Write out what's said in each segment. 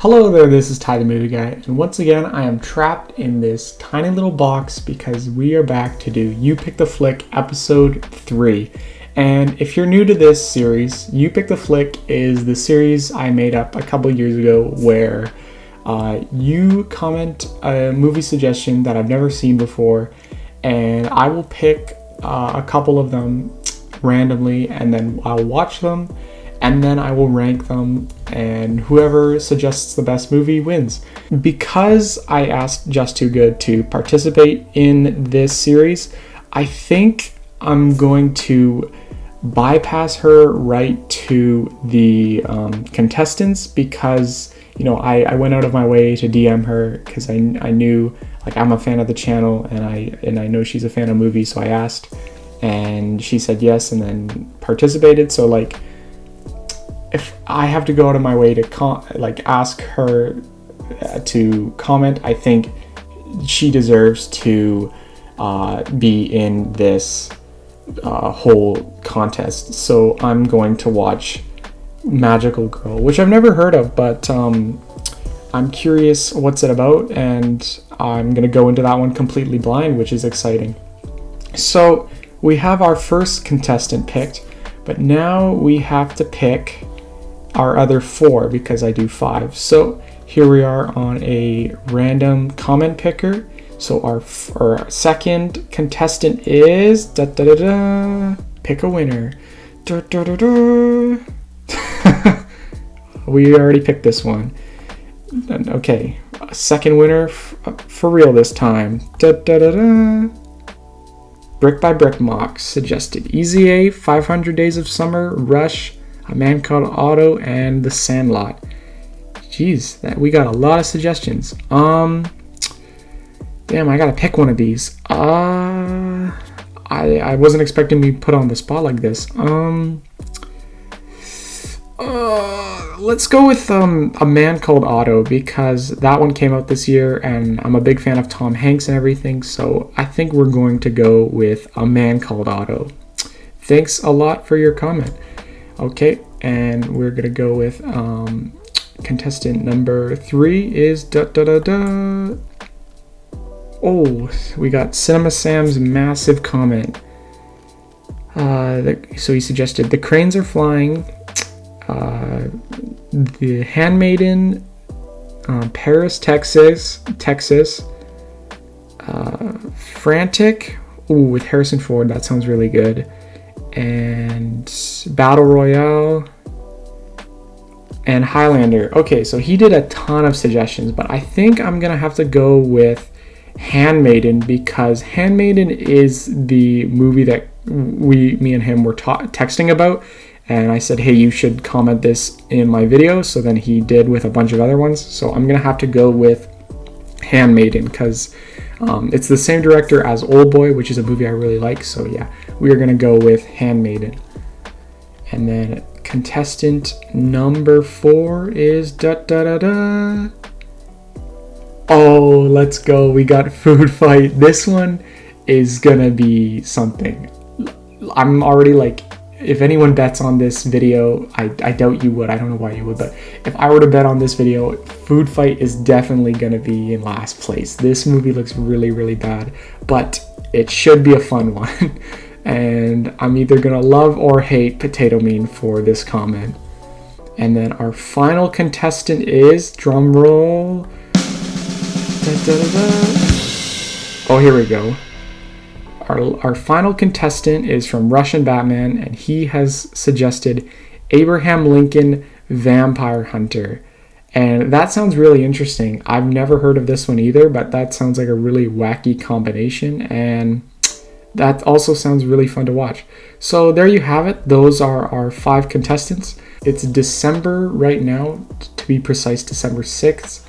Hello there, this is Ty the Movie Guy, and once again I am trapped in this tiny little box because we are back to do You Pick the Flick episode 3. And if you're new to this series, You Pick the Flick is the series I made up a couple years ago where you comment a movie suggestion that I've never seen before, and I will pick a couple of them randomly and then I'll watch them. And then I will rank them, and whoever suggests the best movie wins. Because I asked Just Too Good to participate in this series, I think I'm going to bypass her right to the contestants because, you know, I went out of my way to DM her because I knew, like, I'm a fan of the channel and I know she's a fan of movies, so I asked and she said yes and then participated. So, like, if I have to go out of my way to ask her to comment, I think she deserves to be in this whole contest. So I'm going to watch Magical Girl, which I've never heard of, but I'm curious what's it about, and I'm going to go into that one completely blind, which is exciting. So we have our first contestant picked, but now we have to pick our other 4 because I do 5. So here we are on a random comment picker. So our second contestant is pick a winner. We already picked this one. Okay, second winner for real this time. Brick by Brick Mock suggested Easy A, 500 Days of Summer, Rush, A Man Called Otto, and The Sandlot. Jeez, we got a lot of suggestions. Damn, I gotta pick one of these. I wasn't expecting to be put on the spot like this. Let's go with A Man Called Otto because that one came out this year, and I'm a big fan of Tom Hanks and everything. So I think we're going to go with A Man Called Otto. Thanks a lot for your comment. Okay, and we're gonna go with contestant number 3 is Oh, we got Cinema Sam's massive comment. So he suggested The Cranes Are Flying, The Handmaiden, Paris, Texas, Frantic, with Harrison Ford, that sounds really good, and Battle Royale, and Highlander. Okay, so he did a ton of suggestions, but I think I'm gonna have to go with Handmaiden because Handmaiden is the movie that me and him were texting about, and I said, hey, you should comment this in my video, so then he did with a bunch of other ones. So I'm gonna have to go with Handmaiden because it's the same director as Oldboy, which is a movie I really like. So yeah, we are gonna go with Handmaiden. And then contestant number 4 is Oh, let's go. We got Food Fight. This one is gonna be something. I'm already like, if anyone bets on this video, I doubt you would. I don't know why you would, but if I were to bet on this video, Food Fight is definitely gonna be in last place. This movie looks really, really bad, but it should be a fun one. And I'm either gonna love or hate Potato Mean for this comment. And then our final contestant is, drum roll. Oh, here we go. Our final contestant is from Russian Batman, and he has suggested Abraham Lincoln Vampire Hunter. And that sounds really interesting. I've never heard of this one either, but that sounds like a really wacky combination, and that also sounds really fun to watch. So there you have it. Those are our 5 contestants. It's December right now, to be precise, December 6th.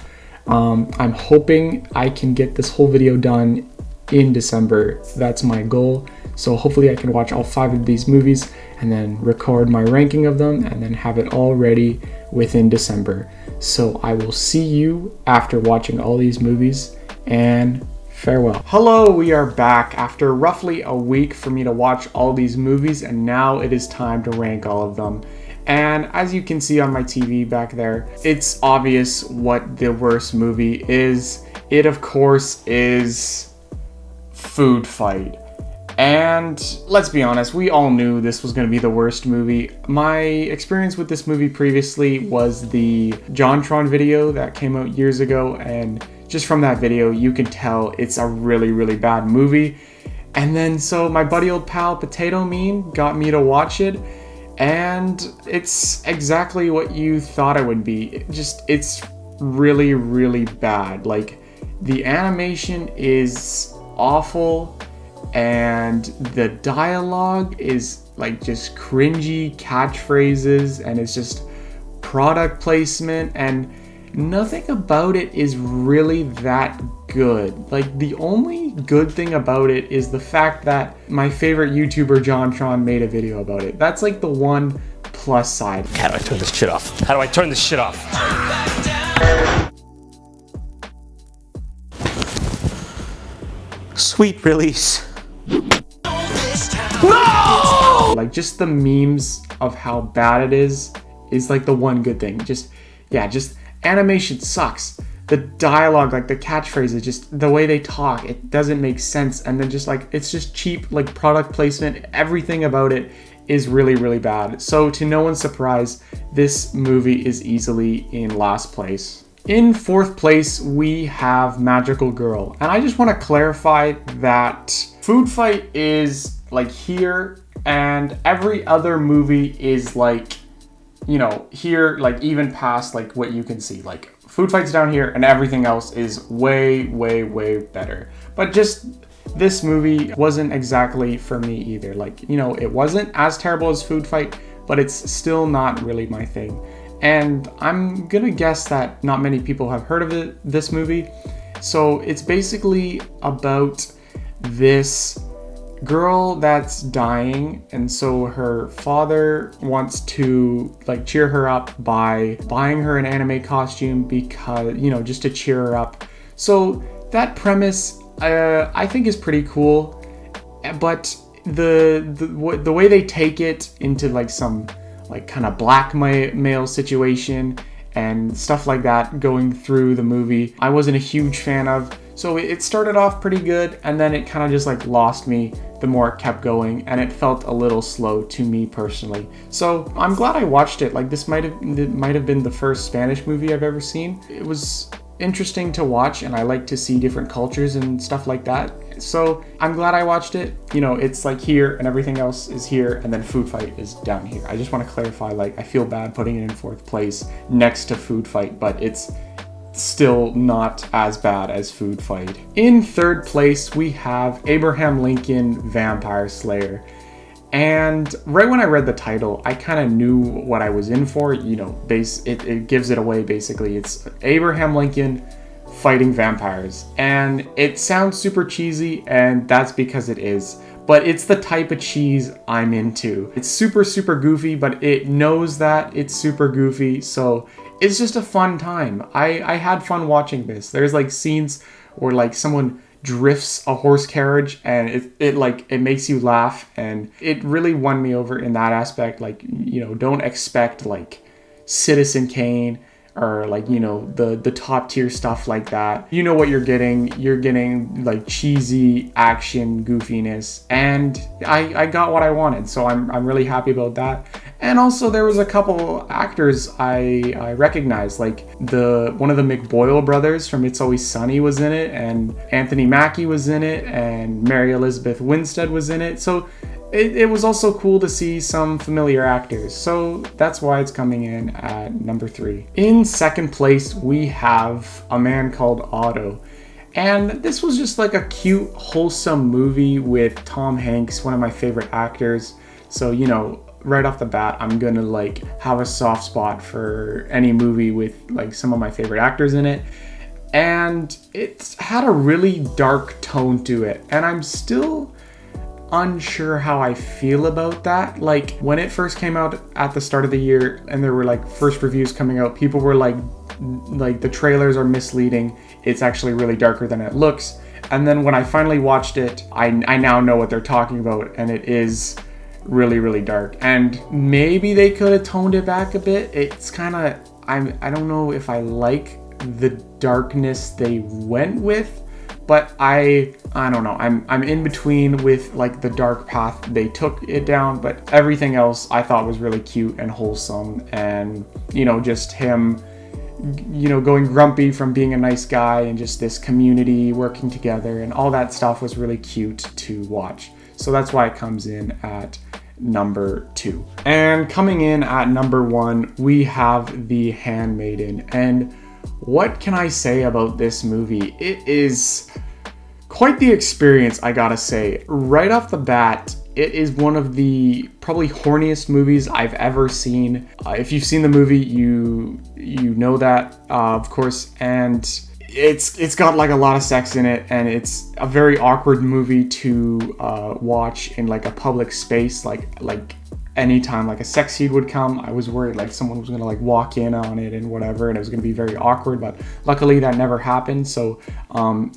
I'm hoping I can get this whole video done in December. That's my goal. So hopefully I can watch all 5 of these movies and then record my ranking of them and then have it all ready within December. So I will see you after watching all these movies, and farewell. Hello, we are back after roughly a week for me to watch all these movies, and now it is time to rank all of them. And as you can see on my TV back there, it's obvious what the worst movie is. It, of course, is Food Fight. And let's be honest, we all knew this was going to be the worst movie. My experience with this movie previously was the JonTron video that came out years ago, and just from that video, you can tell it's a really, really bad movie. And then so my buddy old pal Potato Meme got me to watch it, and it's exactly what you thought it would be. It's really, really bad. Like, the animation is awful, and the dialogue is like just cringy catchphrases, and it's just product placement, and nothing about it is really that good. Like, the only good thing about it is the fact that my favorite YouTuber JonTron made a video about it. That's like the one plus side. How do I turn this shit off? How do I turn this shit off? Sweet release. No! Like, just the memes of how bad it is like the one good thing. Just animation sucks. The dialogue, like the catchphrases, just the way they talk, it doesn't make sense. And then just like, it's just cheap, like product placement. Everything about it is really, really bad. So to no one's surprise, this movie is easily in last place. In fourth place, we have Magical Girl. And I just want to clarify that Food Fight is like here, and every other movie is like, you know, here, like even past like what you can see. Like, Food Fight's down here, and everything else is way, way, way better. But just this movie wasn't exactly for me either. Like, you know, it wasn't as terrible as Food Fight, but it's still not really my thing. And I'm gonna guess that not many people have heard of this movie. So it's basically about this girl that's dying, and so her father wants to like cheer her up by buying her an anime costume, because, you know, just to cheer her up. So that premise I think is pretty cool, but the way they take it into like some like kind of blackmail situation and stuff like that going through the movie, I wasn't a huge fan of. So it started off pretty good, and then it kind of just like lost me the more it kept going, and it felt a little slow to me personally. So I'm glad I watched it. Like, this might have been the first Spanish movie I've ever seen. It was interesting to watch, and I like to see different cultures and stuff like that. So I'm glad I watched it. You know, it's like here and everything else is here, and then Food Fight is down here. I just want to clarify, like, I feel bad putting it in fourth place next to Food Fight, but it's still not as bad as Food Fight. In third place, we have Abraham Lincoln Vampire Slayer. And right when I read the title, I kind of knew what I was in for. You know, it gives it away basically. It's Abraham Lincoln fighting vampires. And it sounds super cheesy, and that's because it is. But it's the type of cheese I'm into. It's super, super goofy, but it knows that it's super goofy, so it's just a fun time. I had fun watching this. There's like scenes where like someone drifts a horse carriage, and it makes you laugh, and it really won me over in that aspect. Like, you know, don't expect like Citizen Kane or like, you know, the top tier stuff like that. You know what you're getting. You're getting like cheesy action goofiness, and I got what I wanted, so I'm really happy about that. And also there was a couple actors I recognized, like one of the McBoyle brothers from It's Always Sunny was in it, and Anthony Mackie was in it, and Mary Elizabeth Winstead was in it. So it was also cool to see some familiar actors. So that's why it's coming in at number 3. In second place, we have A Man Called Otto. And this was just like a cute, wholesome movie with Tom Hanks, one of my favorite actors. So, you know, right off the bat, I'm gonna like have a soft spot for any movie with like some of my favorite actors in it. And it's had a really dark tone to it, and I'm still unsure how I feel about that. Like, when it first came out at the start of the year and there were like first reviews coming out, people were like the trailers are misleading, it's actually really darker than it looks. And then when I finally watched it, I now know what they're talking about, and it is really, really dark. And maybe they could have toned it back a bit. It's kind of, I don't know if I like the darkness they went with, but I don't know. I'm in between with like the dark path they took it down, but everything else I thought was really cute and wholesome, and just him going grumpy from being a nice guy, and just this community working together and all that stuff was really cute to watch. So that's why it comes in at number 2. And coming in at number 1, we have The Handmaiden. And what can I say about this movie? It is quite the experience, I gotta say. Right off the bat, it is one of the probably horniest movies I've ever seen. If you've seen the movie, you know that, of course, and it's got like a lot of sex in it, and it's a very awkward movie to watch in like a public space, like anytime like a sex scene would come. I was worried like someone was gonna like walk in on it and whatever, and it was gonna be very awkward, but luckily that never happened. So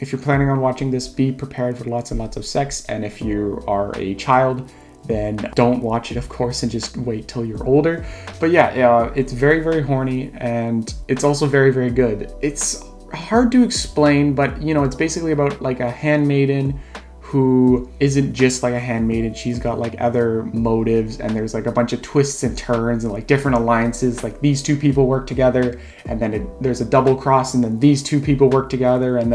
if you're planning on watching this, be prepared for lots and lots of sex, and if you are a child, then don't watch it, of course, and just wait till you're older. But yeah, it's very, very horny, and it's also very, very good. It's hard to explain, but it's basically about like a handmaiden who isn't just like a handmaiden. She's got like other motives, and there's like a bunch of twists and turns and like different alliances. Like these two people work together, and then there's a double cross, and then these two people work together, and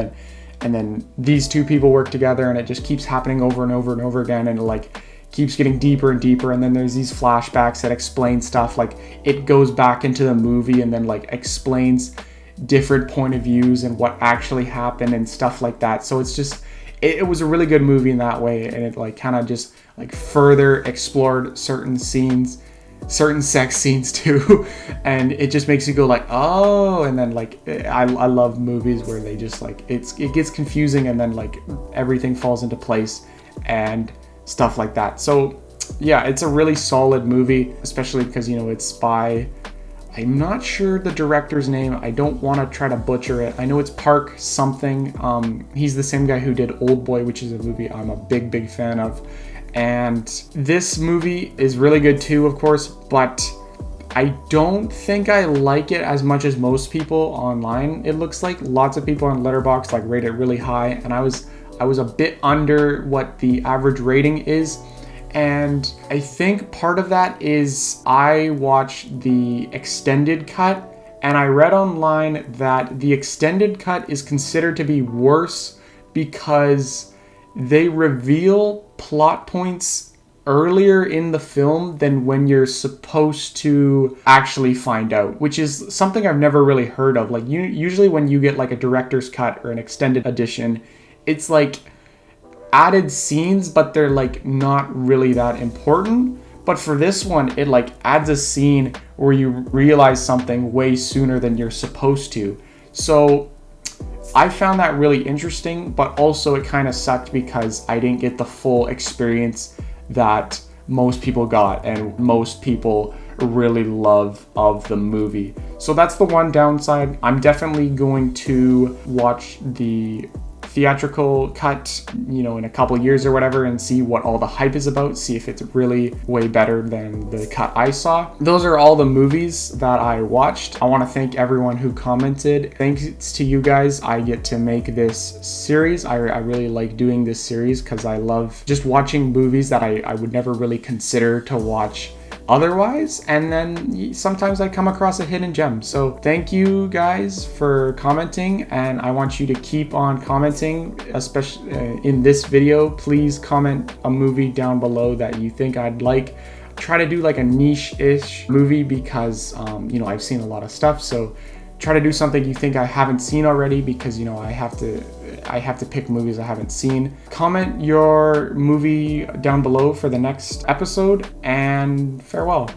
then these two people work together, and it just keeps happening over and over and over again, and it like keeps getting deeper and deeper. And then there's these flashbacks that explain stuff, like it goes back into the movie and then like explains different point of views and what actually happened and stuff like that. So it's just, it was a really good movie in that way, and it like kind of just like further explored certain scenes, certain sex scenes too, and it just makes you go like, oh. And then like I love movies where they just like it gets confusing, and then like everything falls into place and stuff like that. So yeah, it's a really solid movie, especially because it's by, I'm not sure the director's name. I don't want to try to butcher it. I know it's Park something. He's the same guy who did Old Boy, which is a movie I'm a big fan of. And this movie is really good too, of course, but I don't think I like it as much as most people online. It looks like lots of people on Letterboxd like rate it really high, and I was a bit under what the average rating is. And I think part of that is I watched the extended cut, and I read online that the extended cut is considered to be worse because they reveal plot points earlier in the film than when you're supposed to actually find out, which is something I've never really heard of. Like usually when you get like a director's cut or an extended edition, it's like added scenes, but they're like not really that important. But for this one, it like adds a scene where you realize something way sooner than you're supposed to. So I found that really interesting, but also it kind of sucked because I didn't get the full experience that most people got and most people really love of the movie. So that's the one downside. I'm definitely going to watch the theatrical cut, in a couple years or whatever, and see what all the hype is about, see if it's really way better than the cut I saw. Those are all the movies that I watched. I want to thank everyone who commented. Thanks to you guys, I get to make this series. I really like doing this series because I love just watching movies that I would never really consider to watch otherwise, and then sometimes I come across a hidden gem. So thank you guys for commenting, and I want you to keep on commenting, especially in this video. Please comment a movie down below that you think I'd like. Try to do like a niche-ish movie because I've seen a lot of stuff, so try to do something you think I haven't seen already, because I have to pick movies I haven't seen. Comment your movie down below for the next episode, and farewell.